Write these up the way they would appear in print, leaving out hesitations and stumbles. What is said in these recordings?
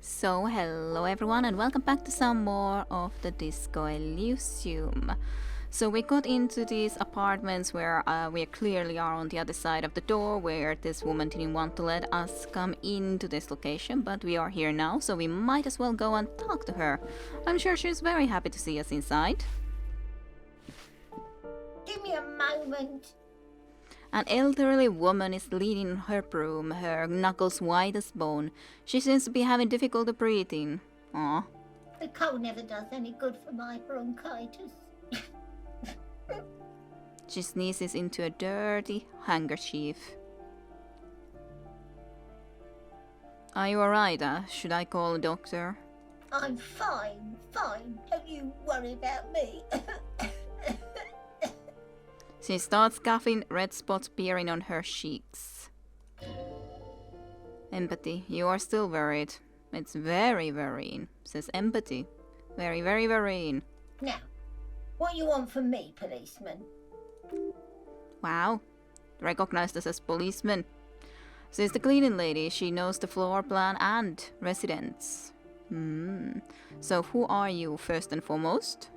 So hello everyone and welcome back to some more of the Disco Elysium. So we got into these apartments where we clearly are on the other side of the door where this woman didn't want to let us come into this location, but we are here now, so we might as well go and talk to her. I'm sure she's very happy to see us inside. Give me a moment. An elderly woman is leaning on her broom, her knuckles white as bone. She seems to be having difficulty breathing. Aw. The cold never does any good for my bronchitis. She sneezes into a dirty handkerchief. Are you alright? Should I call a doctor? I'm fine. Don't you worry about me. She starts coughing, red spots appearing on her cheeks. Empathy, you are still worried. It's very worrying, says Empathy. Very worrying. Now, what you want from me, policeman? Wow, recognized us as policemen. Says the cleaning lady, she knows the floor plan and residents. So who are you, first and foremost?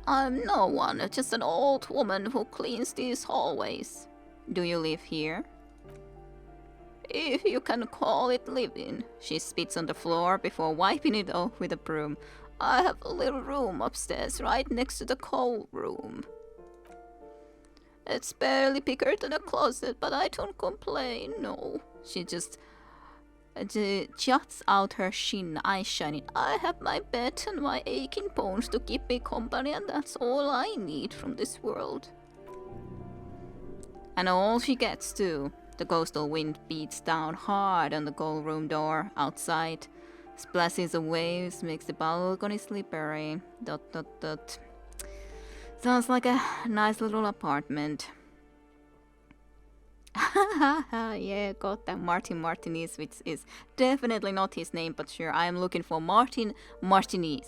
I'm no one, just an old woman who cleans these hallways. Do you live here? If you can call it living. She spits on the floor before wiping it off with a broom. I have a little room upstairs right next to the coal room. It's barely bigger than a closet, but I don't complain, no. She just juts out her chin, eyes shining. I have my bed and my aching bones to keep me company, and that's all I need from this world. And all she gets too. The coastal wind beats down hard on the cold room door outside. Splashes of waves makes the balcony slippery. ... Sounds like a nice little apartment. Yeah, got that Martin Martinez, which is definitely not his name, but sure, I am looking for Martin Martinez.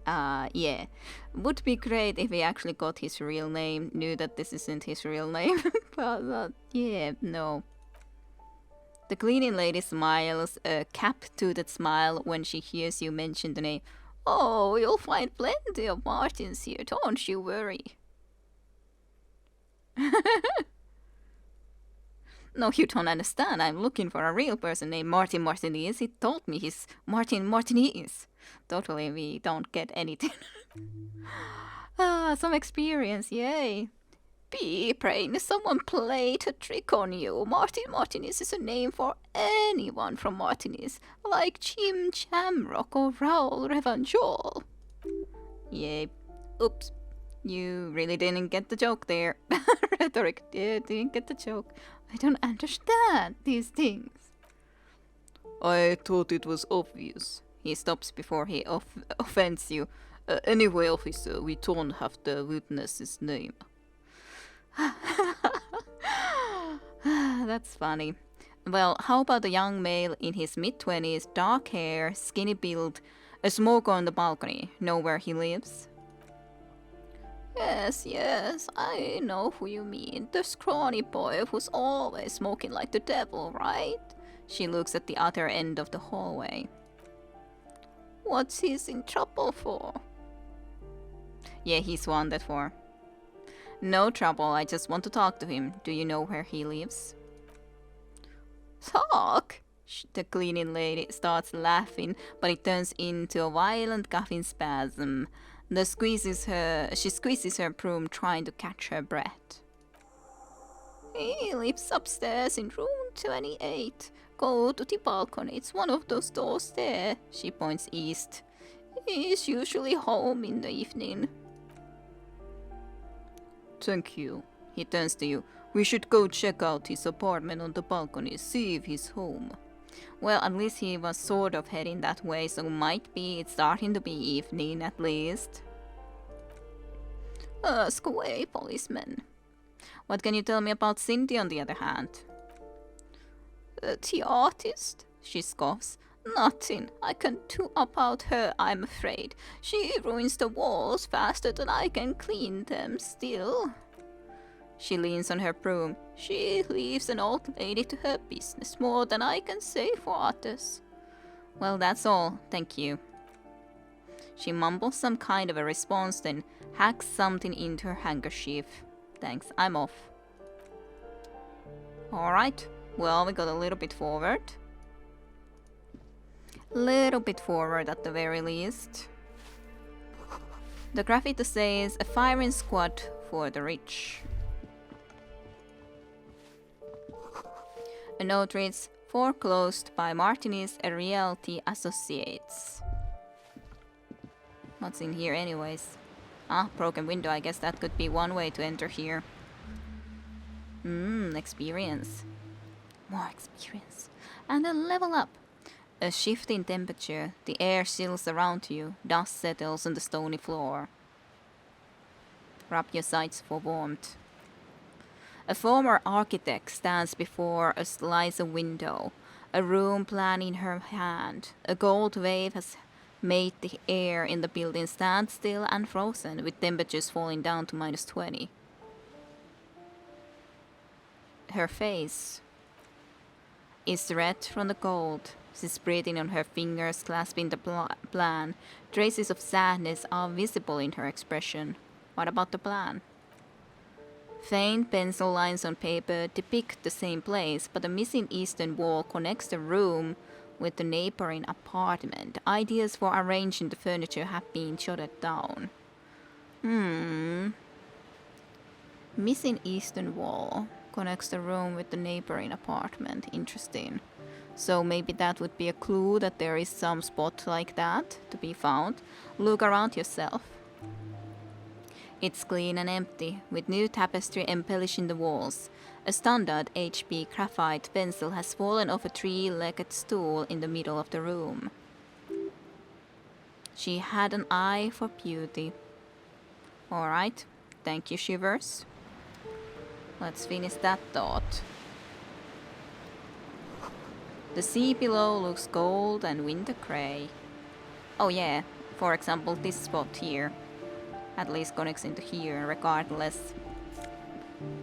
Yeah. Would be great if he actually got his real name, knew that this isn't his real name, but yeah, no. The cleaning lady smiles, a cap-toothed smile when she hears you mention the name. Oh, you'll find plenty of Martins here, don't you worry. No, you don't understand. I'm looking for a real person named Martin Martinez. He told me he's Martin Martinez. Totally, we don't get anything. Some experience, yay. Be praying someone played a trick on you. Martin Martinez is a name for anyone from Martinez, like Jim Shamrock or Raoul Revanjol. Yay. Oops. You really didn't get the joke there. Rhetoric, didn't get the joke. I don't understand these things. I thought it was obvious. He stops before he offends you. Anyway, officer, we don't have the witness's name. That's funny. Well, how about a young male in his mid-20s, dark hair, skinny build, a smoker on the balcony? Know where he lives? Yes, I know who you mean. The scrawny boy who's always smoking like the devil, right? She looks at the other end of the hallway. What's he in trouble for? Yeah, he's wanted for. No trouble, I just want to talk to him. Do you know where he lives? Talk? The cleaning lady starts laughing, but it turns into a violent coughing spasm. She squeezes her broom, trying to catch her breath. He lives upstairs in room 28. Go to the balcony, it's one of those doors there. She points east. He's usually home in the evening. Thank you. He turns to you. We should go check out his apartment on the balcony, see if he's home. Well, at least he was sort of heading that way, so might be it's starting to be evening at least. Ask away, policeman. What can you tell me about Cindy, on the other hand? The artist? She scoffs. Nothing I can do about her, I'm afraid. She ruins the walls faster than I can clean them still. She leans on her broom. She leaves an old lady to her business, more than I can say for others. Well, that's all. Thank you. She mumbles some kind of a response, then hacks something into her handkerchief. Thanks, I'm off. Alright, well, we got a little bit forward. Little bit forward at the very least. The graffiti says, a firing squad for the rich. A note reads, foreclosed by Martinez Realty Associates. What's in here anyways? Ah, broken window. I guess that could be one way to enter here. Experience. More experience. And a level up. A shift in temperature. The air chills around you. Dust settles on the stony floor. Rub your sides for warmth. A former architect stands before a slice of window. A room plan in her hand. A gold wave has made the air in the building stand still and frozen, with temperatures falling down to -20. Her face is red from the cold. She's breathing on her fingers, clasping the plan. Traces of sadness are visible in her expression. What about the plan? Faint pencil lines on paper depict the same place, but the missing eastern wall connects the room with the neighboring apartment. Ideas for arranging the furniture have been jotted down. Missing eastern wall connects the room with the neighboring apartment. Interesting. So maybe that would be a clue that there is some spot like that to be found. Look around yourself. It's clean and empty, with new tapestry embellishing the walls. A standard HB graphite pencil has fallen off a three-legged stool in the middle of the room. She had an eye for beauty. Alright, thank you, Shivers. Let's finish that thought. The sea below looks gold and winter grey. Oh yeah, for example, this spot here. At least connects into here, regardless.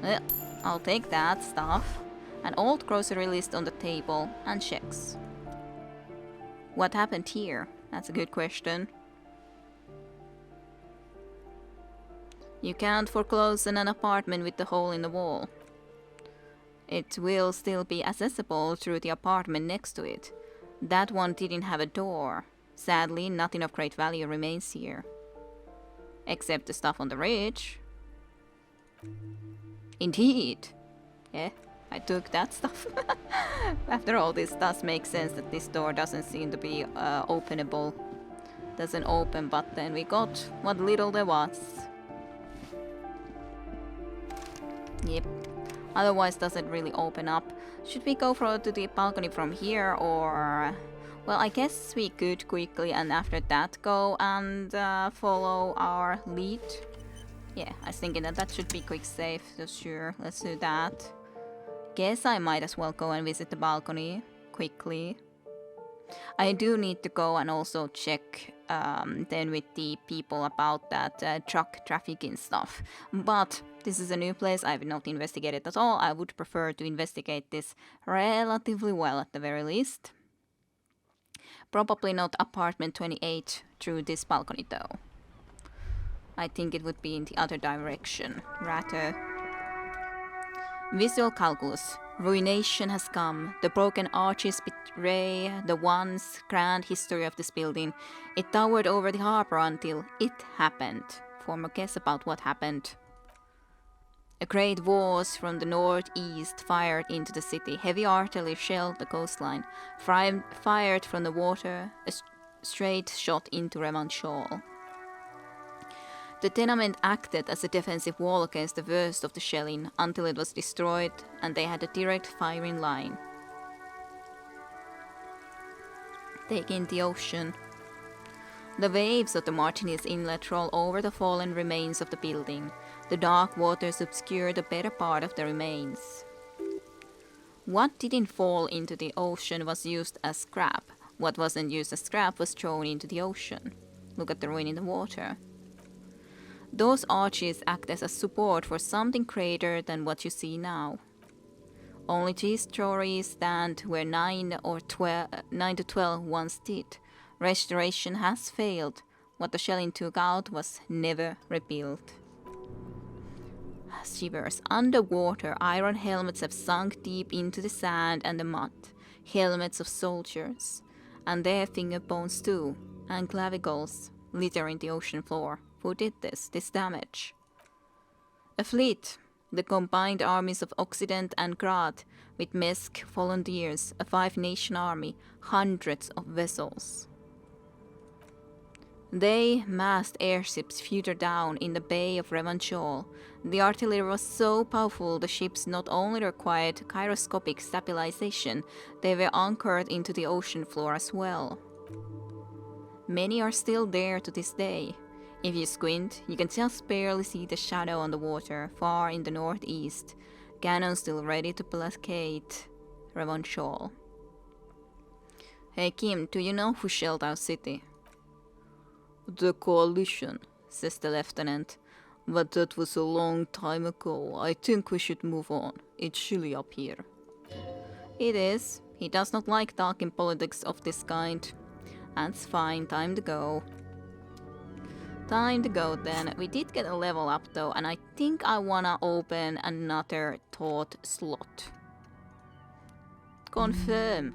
Well, I'll take that stuff. An old grocery list on the table, and checks. What happened here? That's a good question. You can't foreclose on an apartment with the hole in the wall. It will still be accessible through the apartment next to it. That one didn't have a door. Sadly, nothing of great value remains here. Except the stuff on the ridge. Indeed. Yeah, I took that stuff. After all, this does make sense that this door doesn't seem to be openable. Doesn't open, but then we got what little there was. Yep. Otherwise doesn't really open up. Should we go to the balcony from here, or... Well, I guess we could quickly and after that go and follow our lead. Yeah, I was thinking that should be quick save, so sure, let's do that. Guess I might as well go and visit the balcony quickly. I do need to go and also check then with the people about that truck trafficking stuff. But this is a new place I've not investigated at all. I would prefer to investigate this relatively well at the very least. Probably not apartment 28 through this balcony though. I think it would be in the other direction, rather. Visual calculus. Ruination has come. The broken arches betray the once grand history of this building. It towered over the harbor until it happened. Form a guess about what happened. A great force from the northeast fired into the city. Heavy artillery shelled the coastline. Fired from the water, a straight shot into Remanchol. The tenement acted as a defensive wall against the worst of the shelling until it was destroyed and they had a direct firing line. Take in the ocean. The waves of the Martinez Inlet roll over the fallen remains of the building. The dark waters obscure the better part of the remains. What didn't fall into the ocean was used as scrap. What wasn't used as scrap was thrown into the ocean. Look at the ruin in the water. Those arches act as a support for something greater than what you see now. Only 2 stories stand where 9 to 12 once did. Restoration has failed. What the shelling took out was never rebuilt. Shivers. Underwater, iron helmets have sunk deep into the sand and the mud. Helmets of soldiers. And their finger bones too. And clavicles littering the ocean floor. Who did this damage? A fleet. The combined armies of Occident and Grad, with Mesk volunteers, a 5-nation army, hundreds of vessels. They massed airships further down in the Bay of Revanchol. The artillery was so powerful the ships not only required gyroscopic stabilization, they were anchored into the ocean floor as well. Many are still there to this day. If you squint, you can just barely see the shadow on the water far in the northeast, cannon still ready to blockade Revanchol. Hey Kim, do you know who shelled our city? The coalition, says the lieutenant. But that was a long time ago. I think we should move on. It's chilly up here. It is. He does not like talking politics of this kind. That's fine, time to go. Time to go then. We did get a level up though, and I think I wanna open another thought slot. Confirm.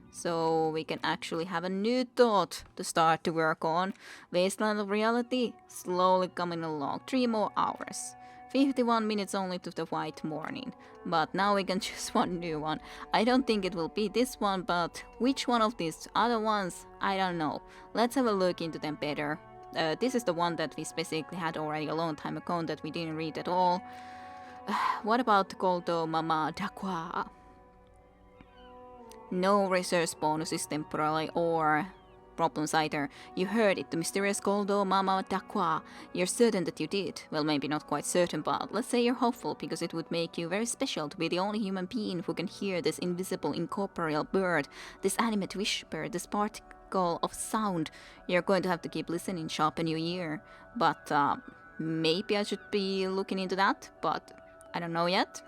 So we can actually have a new thought to start to work on. Wasteland of Reality, slowly coming along. 3 more hours. 51 minutes only to the white morning. But now we can choose one new one. I don't think it will be this one, but which one of these other ones? I don't know. Let's have a look into them better. This is the one that we specifically had already a long time ago that we didn't read at all. What about Goldo Mama Dakwa? No research bonuses temporarily or problems either. You heard it, the mysterious Goldo Mama Dakwa. You're certain that you did. Well, maybe not quite certain, but let's say you're hopeful because it would make you very special to be the only human being who can hear this invisible incorporeal bird, this animate whisper, this particle of sound. You're going to have to keep listening, sharpen your ear. But maybe I should be looking into that, but I don't know yet.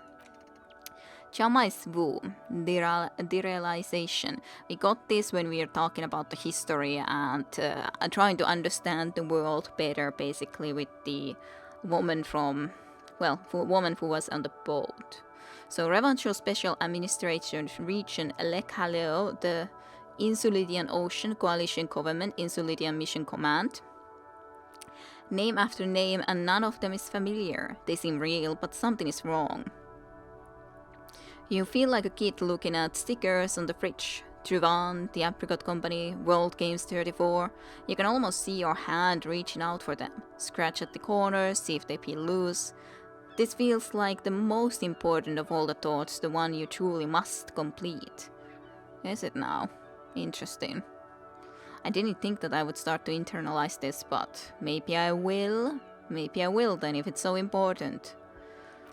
Chamai's Wu, derealization. We got this when we were talking about the history and trying to understand the world better, basically, with the woman from, well, woman who was on the boat. So, Revanchol Special Administration Region Lekhaleo, the Insulidian Ocean Coalition Government, Insulidian Mission Command. Name after name, and none of them is familiar. They seem real, but something is wrong. You feel like a kid looking at stickers on the fridge. Truvan, the Apricot Company, World Games 34. You can almost see your hand reaching out for them. Scratch at the corners, see if they peel loose. This feels like the most important of all the thoughts, the one you truly must complete. Is it now? Interesting. I didn't think that I would start to internalize this, but maybe I will. Maybe I will then if it's so important.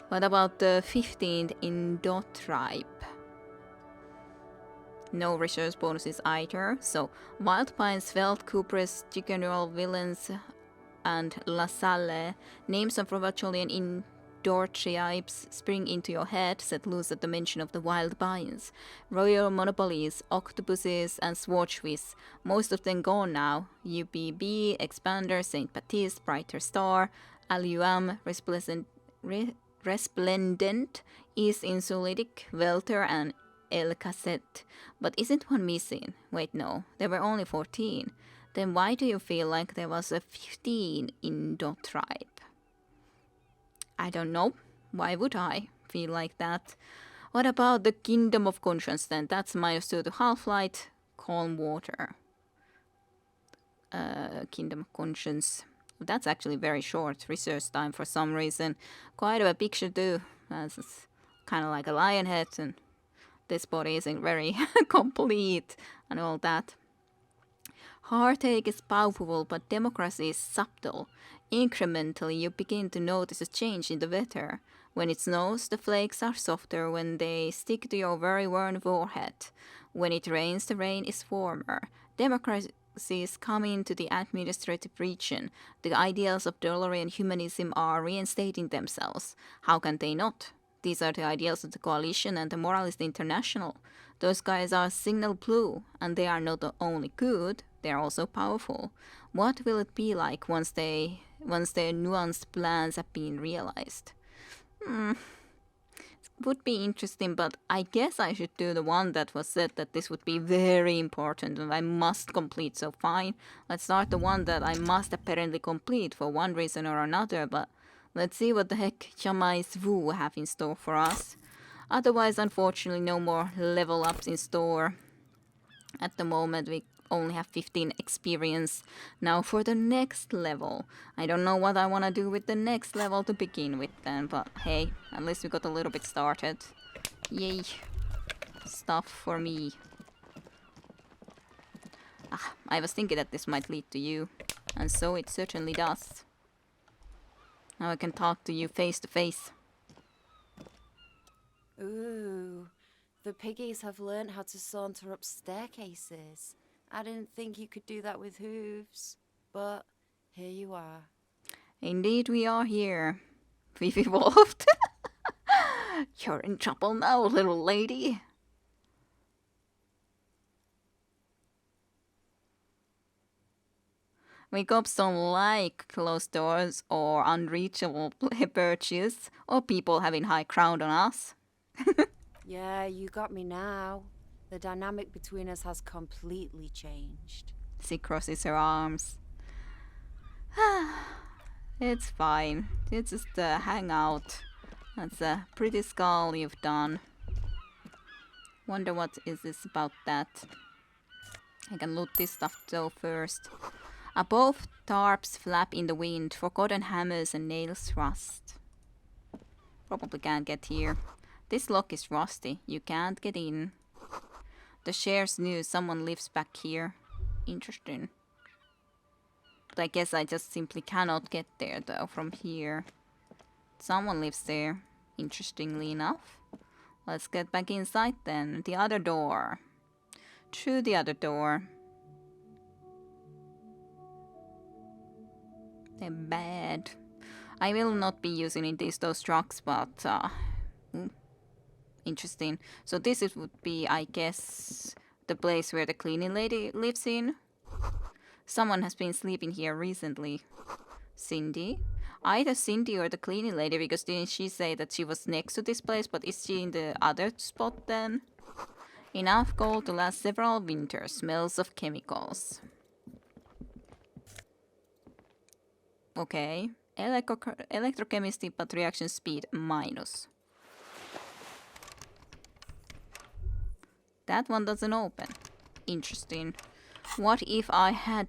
What about the 15th Indo tribe? No research bonuses either. So, Wild Pines, Veld, Cupress, Chicaneral, Villains, and La Salle, names of Rovacholian Indoor tribes spring into your head, set loose at the mention of the Wild Pines. Royal Monopolies, Octopuses, and Swarchwiz, most of them gone now. UPB, Expander, St. Baptiste, Brighter Star, Aluam, Resplendent, East Insulitic, Welter, and El Cassette. But isn't one missing? Wait, no, there were only 14. Then why do you feel like there was a 15 Indo tribe? I don't know. Why would I feel like that? What about the Kingdom of Conscience then? That's -2 to half-light, calm water. Kingdom of Conscience. That's actually very short research time for some reason. Quite a picture too. That's kind of like a lion head, and this body isn't very complete and all that. Heartache is powerful, but democracy is subtle. Incrementally, you begin to notice a change in the weather. When it snows, the flakes are softer when they stick to your very worn forehead. When it rains, the rain is warmer. Democracy is coming to the administrative region. The ideals of Dolorian humanism are reinstating themselves. How can they not? These are the ideals of the coalition and the moralist international. Those guys are signal blue, and they are not only good, they are also powerful. What will it be like once their nuanced plans have been realized? Would be interesting, but I guess I should do the one that was said that this would be very important and I must complete, so fine. Let's start the one that I must apparently complete for one reason or another, but let's see what the heck Chamai's Wu have in store for us. Otherwise, unfortunately, no more level ups in store. At the moment, we only have 15 experience. Now for the next level. I don't know what I want to do with the next level to begin with then, but hey, at least we got a little bit started. Yay. Stuff for me. I was thinking that this might lead to you, and so it certainly does. Now I can talk to you face to face. Ooh, the piggies have learned how to saunter up staircases. I didn't think you could do that with hooves, but here you are. Indeed we are here. We've evolved. You're in trouble now, little lady. We cops don't like closed doors or unreachable perches or people having high ground on us. Yeah, you got me now. The dynamic between us has completely changed. She crosses her arms. It's fine. It's just a hangout. That's a pretty skull you've done. Wonder what is this about that. I can loot this stuff though first. Above, tarps flap in the wind, forgotten hammers and nails rust. Probably can't get here. This lock is rusty. You can't get in. The shares knew someone lives back here. Interesting. But I guess I just simply cannot get there though from here. Someone lives there. Interestingly enough. Let's get back inside then. The other door. Through the other door. They're bad. I will not be using those trucks, but interesting. So this would be, I guess, the place where the cleaning lady lives in. Someone has been sleeping here recently. Cindy? Either Cindy or the cleaning lady, because didn't she say that she was next to this place, but is she in the other spot then? Enough gold to last several winters. Smells of chemicals. Okay. Electrochemistry, but reaction speed minus. That one doesn't open. Interesting. What if I had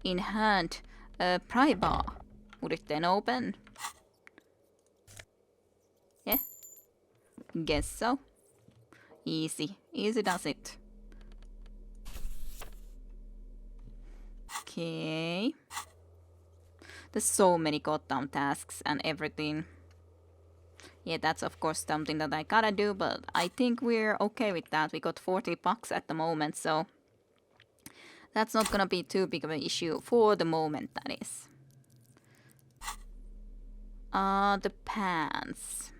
in hand a pry bar? Would it then open? Yeah. Guess so. Easy. Easy does it. Okay. There's so many goddamn tasks and everything. Yeah, that's of course something that I gotta do, but I think we're okay with that. We got 40 bucks at the moment, so that's not gonna be too big of an issue for the moment, that is. The pants.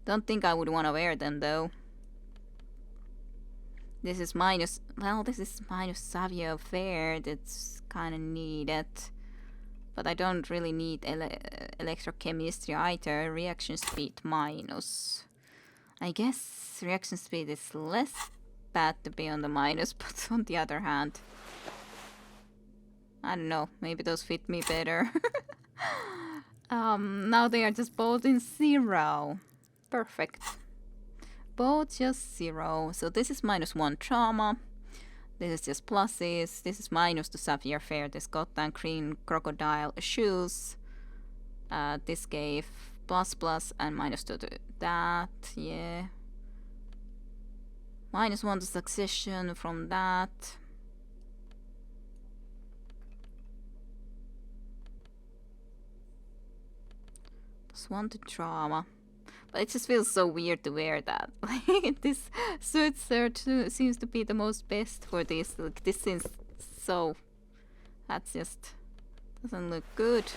Don't think I would want to wear them though. This is minus, well, this is minus Savio Fair. That's kind of needed. But I don't really need electrochemistry either. Reaction speed minus. I guess reaction speed is less bad to be on the minus, but on the other hand, I don't know, maybe those fit me better. Now they are just both in 0. Perfect. Both just 0. So this is -1 trauma. This is just pluses. This is minus the Sapphire Fair. This goddamn green crocodile shoes. This gave ++ and -2 to that. Yeah. -1 to succession from that. +1 to trauma. But it just feels so weird to wear that. This suit seems to be the most best for this. Like, this seems so... That's just... doesn't look good.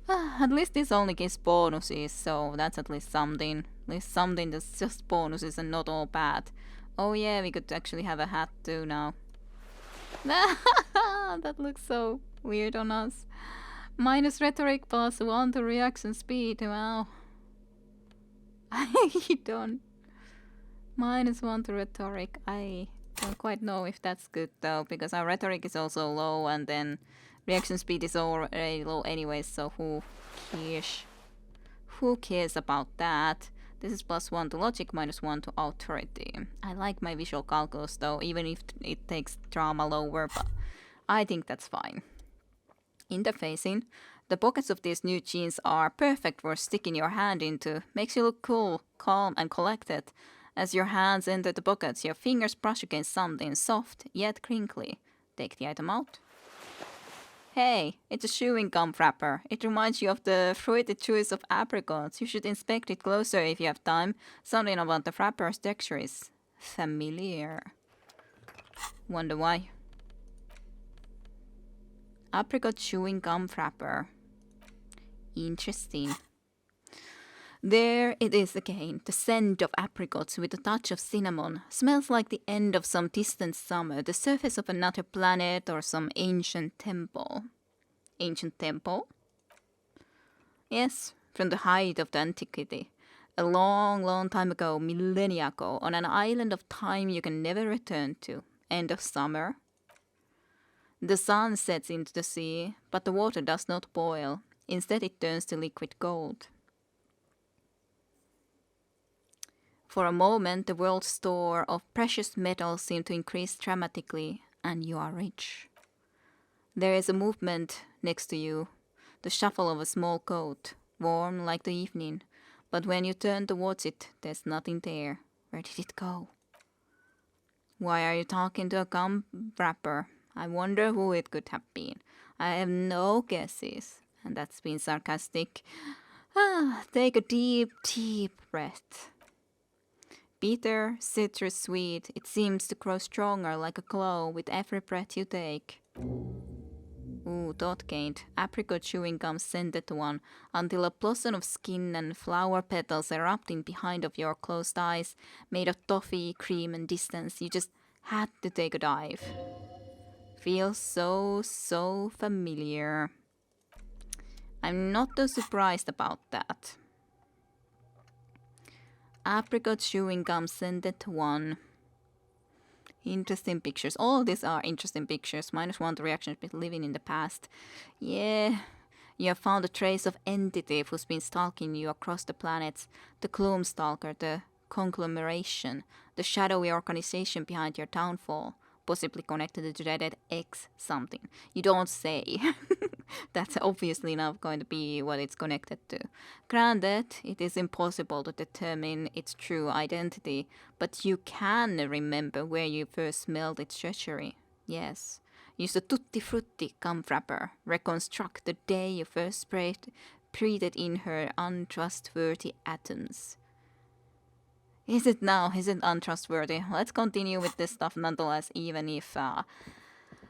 At least this only gives bonuses, so that's at least something. At least something that's just bonuses and not all bad. Oh yeah, we could actually have a hat too now. That looks so weird on us. Minus rhetoric plus 1 to reaction speed. Wow. I don't. Minus 1 to rhetoric. I don't quite know if that's good though, because our rhetoric is also low and then reaction speed is already low anyway, so who cares? Who cares about that? This is plus 1 to logic, minus 1 to authority. I like my visual calculus though, even if it takes drama lower, but I think that's fine. Interfacing. The pockets of these new jeans are perfect for sticking your hand into. Makes you look cool, calm, and collected. As your hands enter the pockets, your fingers brush against something soft yet crinkly. Take the item out. Hey, it's a chewing gum wrapper. It reminds you of the fruity juice of apricots. You should inspect it closer if you have time. Something about the wrapper's texture is familiar. Wonder why. Apricot chewing gum wrapper. Interesting. There it is again, the scent of apricots with a touch of cinnamon. Smells like the end of some distant summer, the surface of another planet or some ancient temple. Ancient temple? Yes, from the height of the antiquity. A long, long time ago, millennia ago, on an island of time you can never return to. End of summer. The sun sets into the sea, but the water does not boil. Instead it turns to liquid gold. For a moment, the world's store of precious metals seemed to increase dramatically, and you are rich. There is a movement next to you, the shuffle of a small coat, warm like the evening, but when you turn towards it, there's nothing there. Where did it go? Why are you talking to a gum wrapper? I wonder who it could have been. I have no guesses, and that's been sarcastic. Take a deep, deep breath. Bitter, citrus sweet, it seems to grow stronger like a glow with every breath you take. Ooh, thought gained. Apricot chewing gum scented one, until a blossom of skin and flower petals erupting behind of your closed eyes, made of toffee, cream and distance. You just had to take a dive. Feels so familiar. I'm not too surprised about that. Apricot chewing gum scented one. Interesting pictures. All of these are interesting pictures. Minus 1 to reaction with living in the past. Yeah. You have found a trace of entity who's been stalking you across the planets. The Gloom Stalker, the conglomeration, the shadowy organization behind your downfall. Possibly connected to the dreaded X something. You don't say. That's obviously not going to be what it's connected to. Granted, it is impossible to determine its true identity, but you can remember where you first smelled its treachery. Yes. Use the Tutti Frutti gum wrapper. Reconstruct the day you first breathed in her untrustworthy atoms. Is it now? Is it untrustworthy? Let's continue with this stuff nonetheless, even if...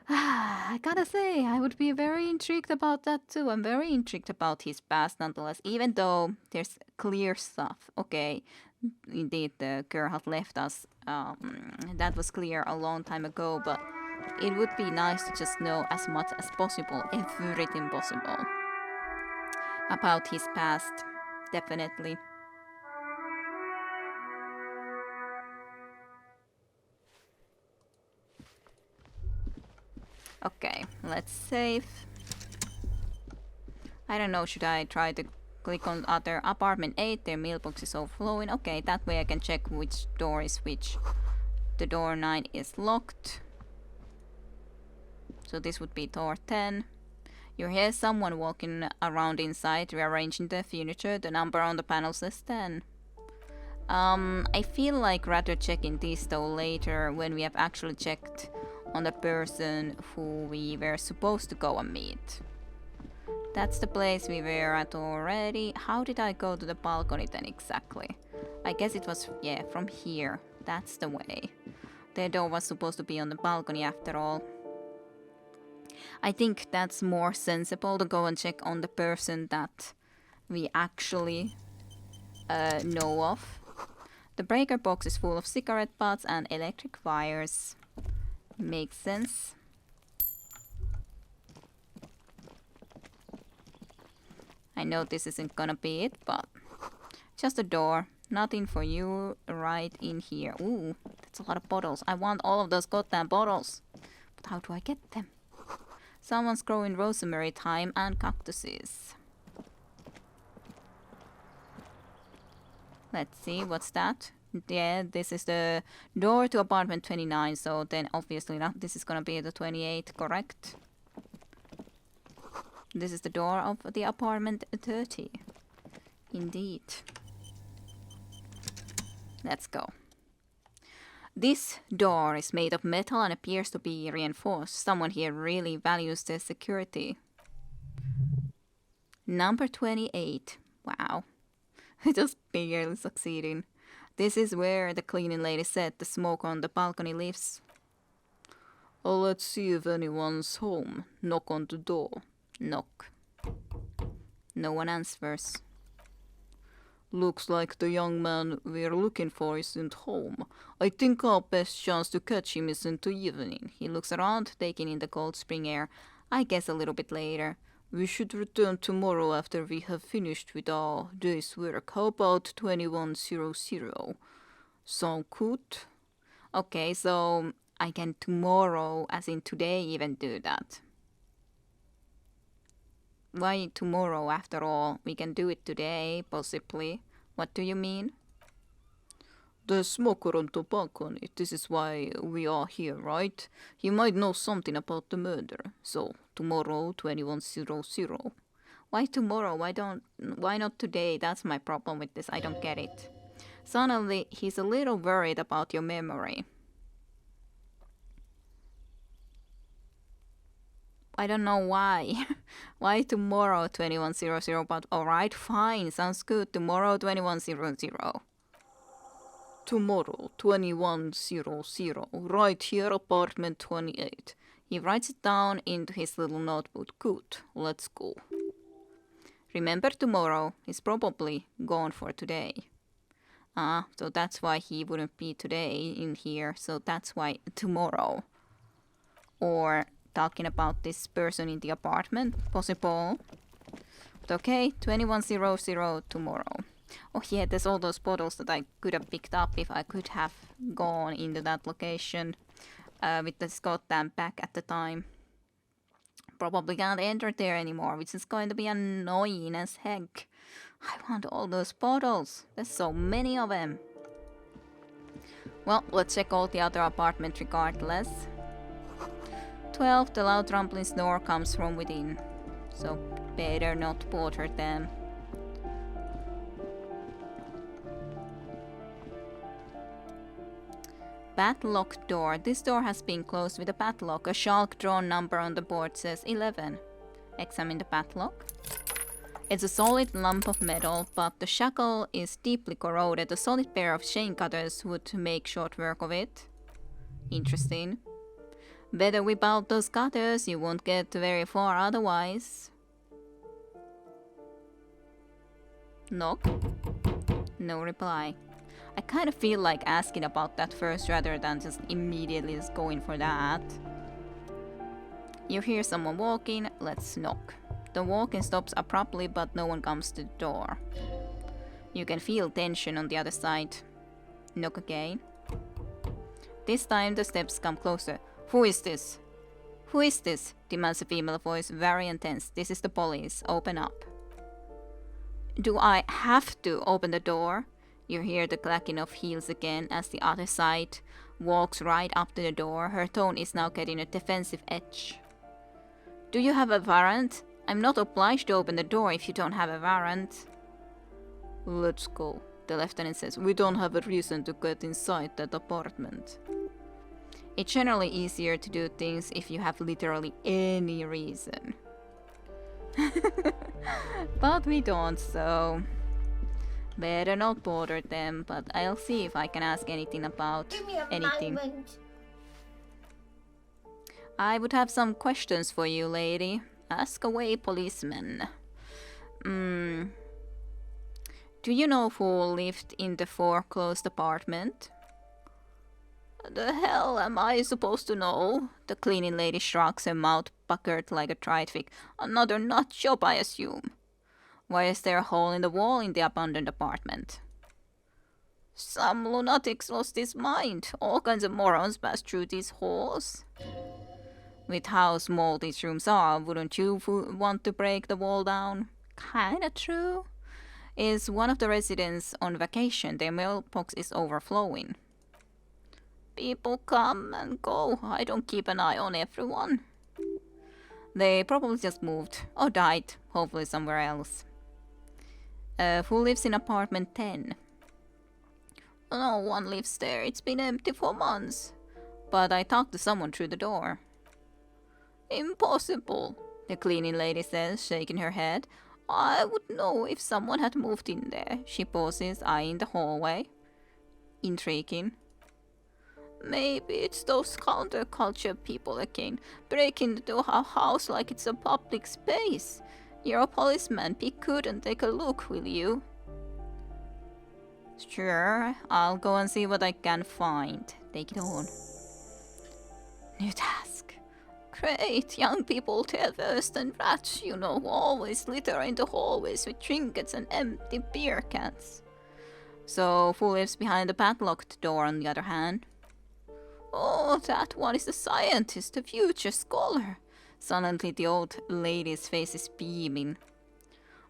I gotta say, I would be very intrigued about that too. I'm very intrigued about his past nonetheless, even though there's clear stuff. Okay, indeed, the girl had left us. That was clear a long time ago, but it would be nice to just know as much as possible, everything possible, about his past. Definitely. Okay, let's save. I don't know, should I try to click on other apartment 8? Their mailbox is overflowing. Okay, that way I can check which door is which. The door 9 is locked. So this would be door 10. You hear someone walking around inside, rearranging the furniture. The number on the panel says 10. I feel like rather checking this though later when we have actually checked on the person who we were supposed to go and meet. That's the place we were at already. How did I go to the balcony then exactly? I guess it was, yeah, from here. That's the way. Their door was supposed to be on the balcony after all. I think that's more sensible to go and check on the person that we actually know of. The breaker box is full of cigarette butts and electric wires. Makes sense. I know this isn't gonna be it, but just a door. Nothing for you right in here. Ooh, that's a lot of bottles. I want all of those goddamn bottles. But how do I get them? Someone's growing rosemary, thyme, and cactuses. Let's see, what's that? Yeah, this is the door to apartment 29, so then obviously not. This is gonna be the 28, correct? This is the door of the apartment 30. Indeed. Let's go. This door is made of metal and appears to be reinforced. Someone here really values their security. Number 28. Wow. Just barely succeeding. This is where the cleaning lady said the smoke on the balcony lives. Oh, let's see if anyone's home. Knock on the door. Knock. No one answers. Looks like the young man we're looking for isn't home. I think our best chance to catch him is in the evening. He looks around, taking in the cold spring air. I guess a little bit later. We should return tomorrow after we have finished with our day's work. How about 21:00? Sound good? Okay, so I can tomorrow, as in today, even do that. Why tomorrow after all? We can do it today, possibly. What do you mean? The smoker on the balcony. This is why we are here, right? He might know something about the murder. So, tomorrow, 21:00. Why tomorrow? Why not today? That's my problem with this. I don't get it. Suddenly, he's a little worried about your memory. I don't know why. Why tomorrow 21:00? But alright, fine, sounds good. Tomorrow 21:00. Tomorrow 21:00. Right here, apartment 28. He writes it down into his little notebook. Good, let's go. Remember tomorrow. He's probably gone for today. So that's why he wouldn't be today in here. So that's why tomorrow. Or talking about this person in the apartment, possible. But okay, 21:00 tomorrow. Oh yeah, there's all those bottles that I could have picked up if I could have gone into that location with the goddamn pack at the time. Probably can't enter there anymore, which is going to be annoying as heck. I want all those bottles. There's so many of them. Well, let's check all the other apartments regardless. 12, the loud rumbling snore comes from within. So, better not bother them. Padlocked door. This door has been closed with a padlock. A chalk drawn number on the board says 11. Examine the padlock. It's a solid lump of metal, but the shackle is deeply corroded. A solid pair of chain cutters would make short work of it. Interesting. Better whip out those cutters, you won't get very far otherwise. Knock. No reply. I kind of feel like asking about that first rather than just immediately just going for that. You hear someone walking, let's knock. The walking stops abruptly, but no one comes to the door. You can feel tension on the other side. Knock again. This time the steps come closer. Who is this? Who is this? Demands a female voice, very intense. This is the police. Open up. Do I have to open the door? You hear the clacking of heels again as the other side walks right up to the door. Her tone is now getting a defensive edge. Do you have a warrant? I'm not obliged to open the door if you don't have a warrant. Let's go, the lieutenant says. We don't have a reason to get inside that apartment. It's generally easier to do things if you have literally any reason. But we don't, so better not bother them, but I'll see if I can ask anything about Give me a anything. moment. I would have some questions for you, lady. Ask away, policeman. Do you know who lived in the foreclosed apartment? The hell am I supposed to know? The cleaning lady shrugs, her mouth puckered like a dried fig. Another nut job, I assume. Why is there a hole in the wall in the abandoned apartment? Some lunatic's lost his mind. All kinds of morons pass through these halls. With how small these rooms are, wouldn't you want to break the wall down? Kinda true. Is one of the residents on vacation? Their mailbox is overflowing. People come and go. I don't keep an eye on everyone. They probably just moved or died, hopefully somewhere else. Who lives in apartment 10? No one lives there. It's been empty for months. But I talked to someone through the door. Impossible, the cleaning lady says, shaking her head. I would know if someone had moved in there. She pauses, eyeing the hallway. Intriguing. Maybe it's those counterculture people again, breaking into a house like it's a public space. You're a policeman, be good and take a look, will you? Sure, I'll go and see what I can find. Take it on. New task. Great, young people tear worse than rats, you know, always litter in the hallways with trinkets and empty beer cans. So, who lives behind the padlocked door on the other hand? Oh, that one is the scientist, the future scholar. Suddenly the old lady's face is beaming.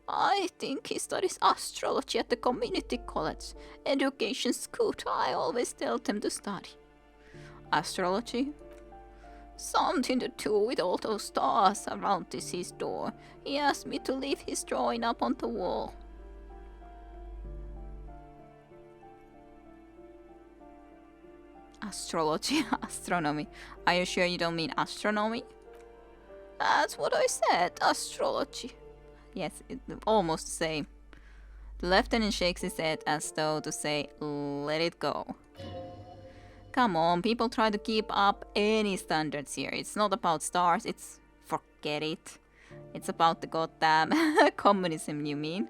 I think he studies astrology at the community college. Education's good, I always tell them to study. Astrology? Something to do with all those stars around his door. He asked me to leave his drawing up on the wall. Astrology, astronomy. Are you sure you don't mean astronomy? That's what I said, astrology. Yes, it's almost the same. The lieutenant shakes his head as though to say, let it go. Come on, people try to keep up any standards here. It's not about stars, it's... forget it. It's about the goddamn communism, you mean?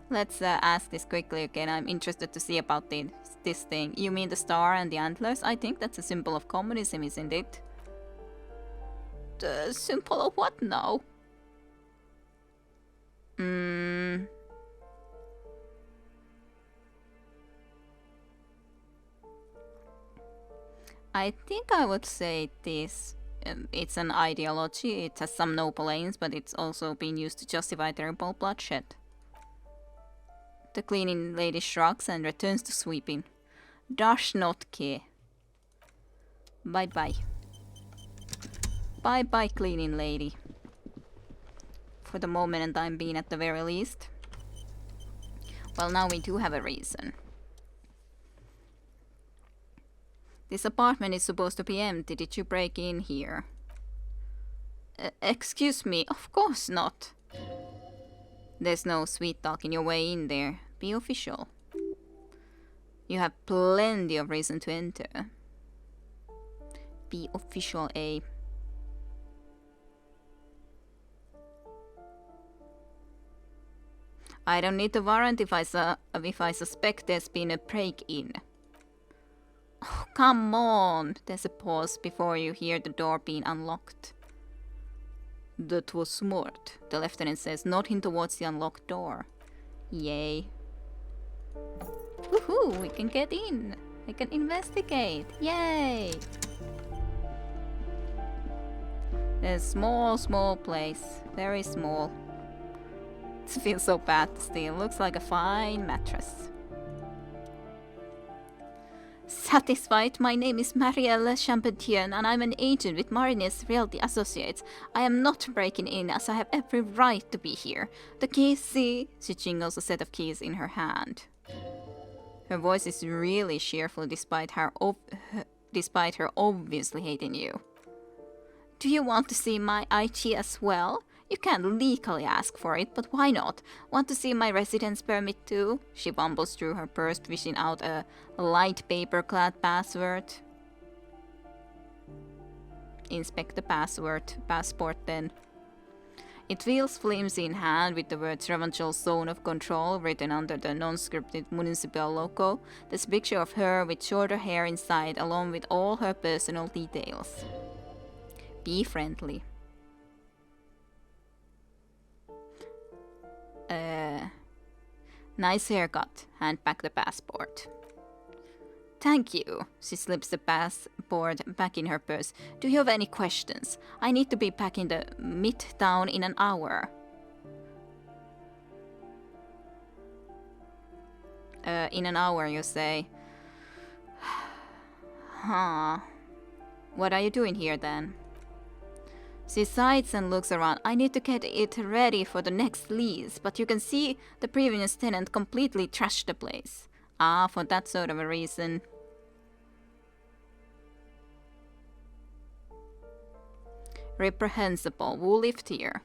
Let's ask this quickly again. I'm interested to see about this thing. You mean the star and the antlers? I think that's a symbol of communism, isn't it? The symbol of what now? I think I would say this. It's an ideology. It has some noble aims, but it's also been used to justify terrible bloodshed. The cleaning lady shrugs and returns to sweeping. Does not care. Bye-bye. Bye-bye, cleaning lady. For the moment and time being at the very least. Well, now we do have a reason. This apartment is supposed to be empty. Did you break in here? Excuse me, of course not. There's no sweet talking your way in there. Be official. You have plenty of reason to enter. Be official, eh? I don't need a warrant if I suspect there's been a break-in. Oh, come on! There's a pause before you hear the door being unlocked. That was smart, the lieutenant says, nodding towards the unlocked door. Yay. Woohoo! We can get in! We can investigate! Yay! A small place. Very small. It feels so bad to steal. Looks like a fine mattress. Satisfied, my name is Marielle Champetier and I'm an agent with Marinus Realty Associates. I am not breaking in as I have every right to be here. The keys, see? She jingles a set of keys in her hand. Her voice is really cheerful despite her obviously hating you. Do you want to see my IG as well? You can't legally ask for it, but why not? Want to see my residence permit too? She bumbles through her purse, fishing out a light paper-clad password. Inspect the passport then. It feels flimsy in hand with the words Revanchal Zone of Control written under the non-scripted municipal logo. There's a picture of her with shorter hair inside along with all her personal details. Be friendly. Nice haircut. Hand back the passport. Thank you. She slips the passport back in her purse. Do you have any questions? I need to be back in the midtown in an hour. In an hour, you say. Huh. What are you doing here then? She sighs and looks around. I need to get it ready for the next lease, but you can see the previous tenant completely trashed the place. Ah, for that sort of a reason. Reprehensible. Who lived here?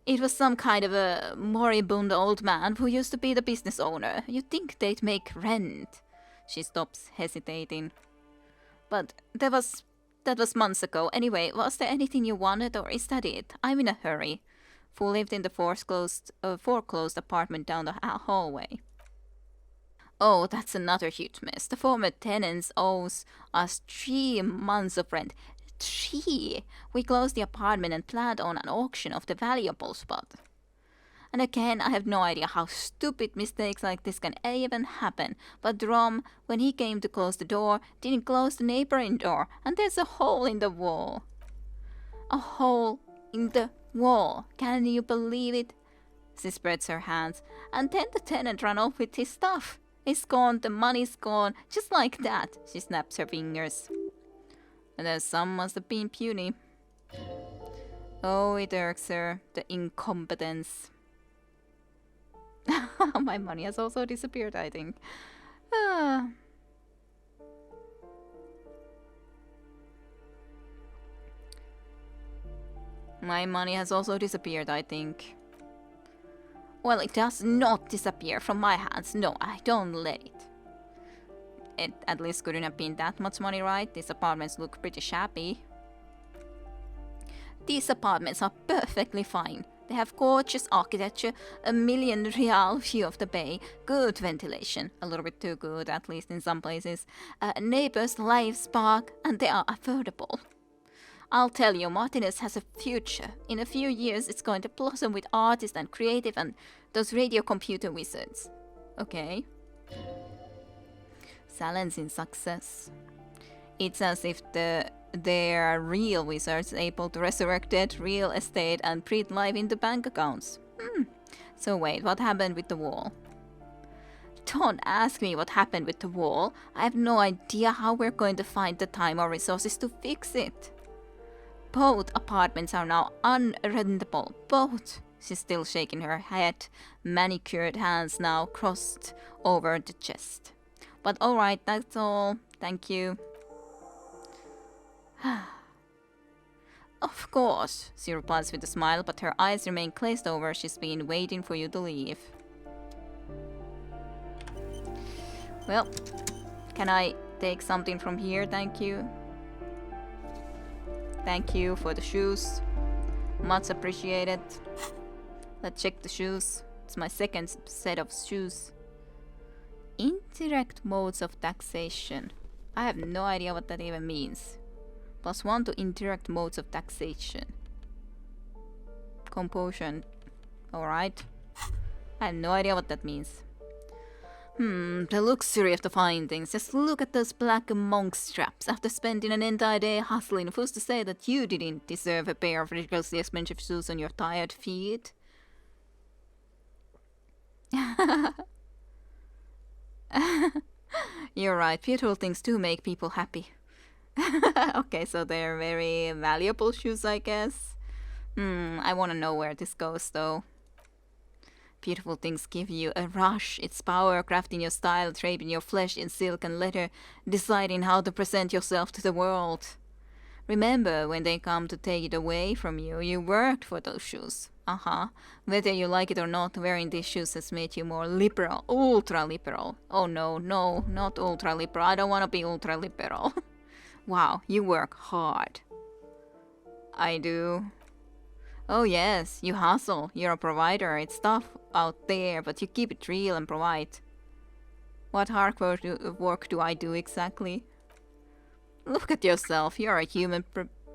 It was some kind of a moribund old man who used to be the business owner. You'd think they'd make rent. She stops, hesitating. But that was months ago. Anyway, was there anything you wanted, or is that it? I'm in a hurry. Fu lived in the foreclosed apartment down the hallway. Oh, that's another huge mess. The former tenants owes us 3 months of rent. 3! We closed the apartment and planned on an auction of the valuables, but... And again, I have no idea how stupid mistakes like this can even happen. But Rom, when he came to close the door, didn't close the neighboring door, and there's a hole in the wall. A hole in the wall. Can you believe it? She spreads her hands. And then the tenant ran off with his stuff. It's gone, the money's gone, just like that. She snaps her fingers. And the sum must have been puny. Oh, it irks her, the incompetence. My money has also disappeared, I think. My money has also disappeared, I think. Well, it does not disappear from my hands. No, I don't let it. It at least couldn't have been that much money, right? These apartments look pretty shabby. These apartments are perfectly fine. They have gorgeous architecture, a million-real view of the bay, good ventilation, a little bit too good, at least in some places, neighbors' live spark, and they are affordable. I'll tell you, Martinez has a future. In a few years, it's going to blossom with artists and creative and those radio computer wizards. Okay. Silence in success. It's as if they're real wizards able to resurrect dead real estate and breathe life into bank accounts. So wait, what happened with the wall? Don't ask me what happened with the wall. I have no idea how we're going to find the time or resources to fix it. Both apartments are now unrentable. Both. She's still shaking her head, manicured hands now crossed over the chest. But alright, that's all. Thank you. Of course, she replies with a smile, but her eyes remain glazed over. She's been waiting for you to leave. Well, can I take something from here? Thank you. Thank you for the shoes. Much appreciated. Let's check the shoes. It's my second set of shoes. Indirect modes of taxation. I have no idea what that even means. +1 to indirect modes of taxation. Compulsion. Alright. I have no idea what that means. The luxury of the fine things. Just look at those black monk straps. After spending an entire day hustling, who's to say that you didn't deserve a pair of ridiculously expensive shoes on your tired feet? You're right, beautiful things do make people happy. Okay, so they're very valuable shoes, I guess. I want to know where this goes, though. Beautiful things give you a rush. It's power, crafting your style, draping your flesh in silk and leather, deciding how to present yourself to the world. Remember, when they come to take it away from you, you worked for those shoes. Whether you like it or not, wearing these shoes has made you more liberal, ultra liberal. Oh no, not ultra liberal. I don't want to be ultra liberal. Wow, you work hard. I do. Oh yes, you hustle. You're a provider. It's tough out there, but you keep it real and provide. What hard work do I do exactly? Look at yourself. You're a human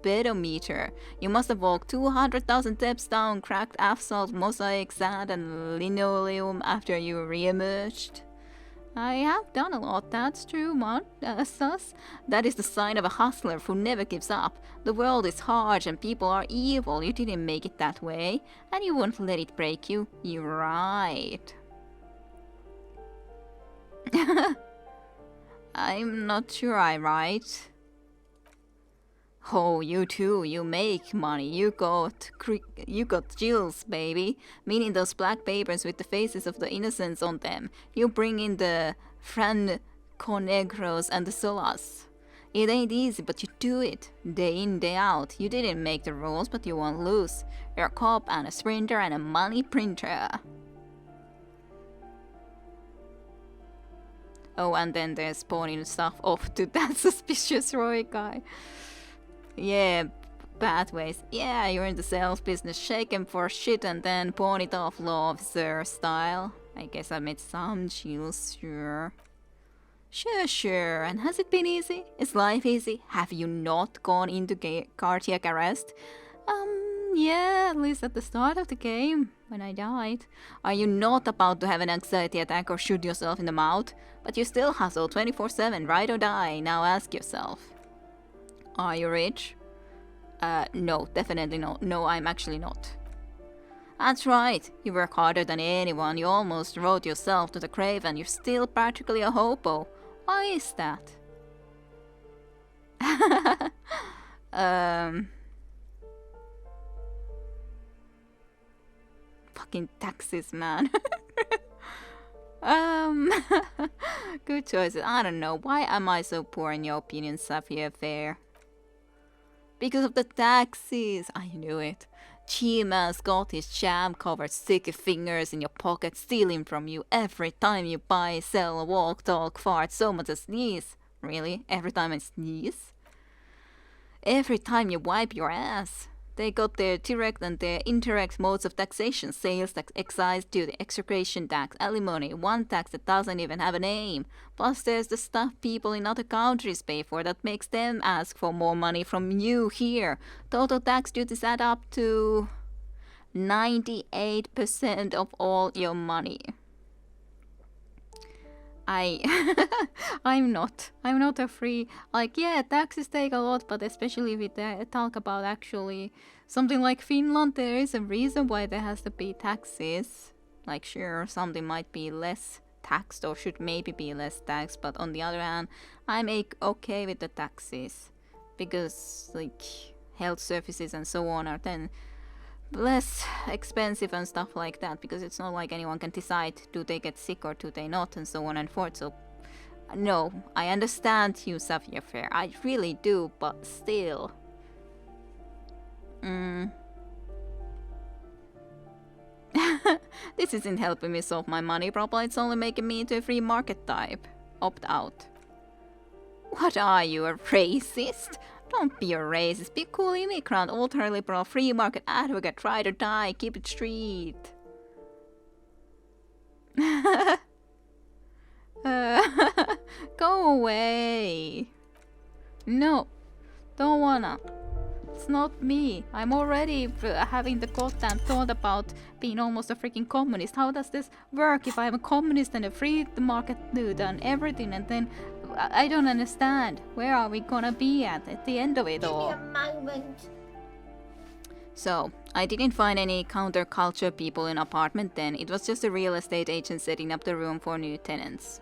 pedometer. You must have walked 200,000 steps down cracked asphalt, mosaic, sand, and linoleum after you re-emerged. I have done a lot, that's true, sus. That is the sign of a hustler who never gives up. The world is harsh and people are evil. You didn't make it that way, and you won't let it break you. You're right. I'm not sure I'm right. Oh, you too. You make money. You got jewels, baby. Meaning those black papers with the faces of the innocents on them. You bring in the franconegros and the solas. It ain't easy, but you do it. Day in, day out. You didn't make the rules, but you won't lose. You're a cop and a sprinter and a money printer. Oh, and then they're spawning stuff off to that suspicious Roy guy. Yeah, pathways. Yeah, you're in the sales business. Shake him for shit and then pawn it off law officer style. I guess I made some jewels, sure. Sure. And has it been easy? Is life easy? Have you not gone into cardiac arrest? Yeah, at least at the start of the game, when I died. Are you not about to have an anxiety attack or shoot yourself in the mouth? But you still hustle 24/7, ride or die. Now ask yourself. Are you rich? No, definitely not. No, I'm actually not. That's right. You work harder than anyone. You almost rode yourself to the grave and you're still practically a hobo. Why is that? Fucking taxes, man. Good choices. I don't know. Why am I so poor in your opinion, Sapphire Fair? Because of the taxes. I knew it. G-Man's got his jam-covered sticky fingers in your pocket, stealing from you every time you buy, sell, walk, talk, fart, so much as sneeze. Really? Every time I sneeze? Every time you wipe your ass. They got their direct and their indirect modes of taxation: sales tax, excise duty, execration tax, alimony, one tax that doesn't even have a name. Plus there's the stuff people in other countries pay for that makes them ask for more money from you here. Total tax duties add up to 98% of all your money. I'm not a free, like, yeah, taxes take a lot, but especially if we talk about actually something like Finland, there is a reason why there has to be taxes. Like, sure, something might be less taxed or should maybe be less taxed, but on the other hand, I'm okay with the taxes because, like, health services and so on are then less expensive and stuff like that, because it's not like anyone can decide do they get sick or do they not and so on and forth. So no, I understand you, Sapphire Fair, I really do, but still. This isn't helping me solve my money problem, it's only making me into a free market type. Opt out. What are you, a racist? Don't be a racist, be a cool immigrant, ultra-liberal, free market advocate, ride or die, keep it street. Go away. No, don't wanna. It's not me. I'm already having the goddamn thought about being almost a freaking communist. How does this work if I'm a communist and a free market dude and everything, and then I don't understand. Where are we gonna be at the end of it all? Give me a moment. So, I didn't find any counterculture people in apartment then. It was just a real estate agent setting up the room for new tenants.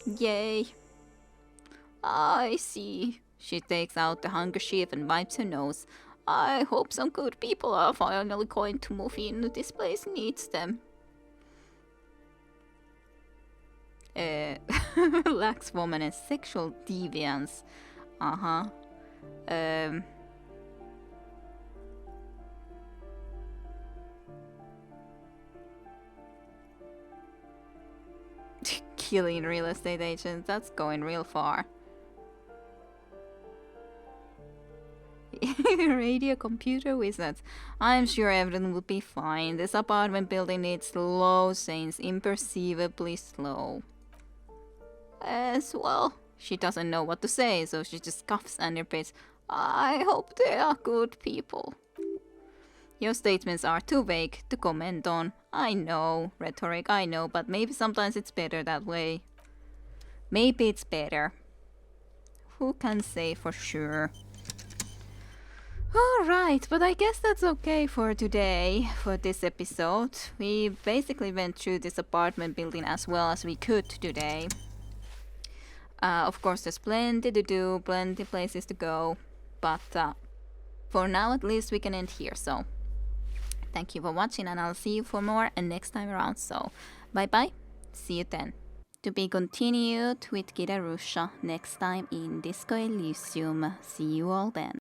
Yay. I see. She takes out the handkerchief and wipes her nose. I hope some good people are finally going to move in. This place needs them. Lax woman and sexual deviance. Killing real estate agents, that's going real far. Radio computer wizards. I'm sure everything will be fine. This apartment building needs slow things, imperceivably slow. As well, she doesn't know what to say, so she just scoffs and repeats, I hope they are good people. Your statements are too vague to comment on. I know, rhetoric, I know, but maybe sometimes it's better that way. Maybe it's better. Who can say for sure? Alright, but I guess that's okay for today, for this episode. We basically went through this apartment building as well as we could today. Of course, there's plenty to do, plenty places to go, but for now at least we can end here, so thank you for watching and I'll see you for more and next time around, so bye bye, see you then. To be continued with Kida Rusha next time in Disco Elysium. See you all then.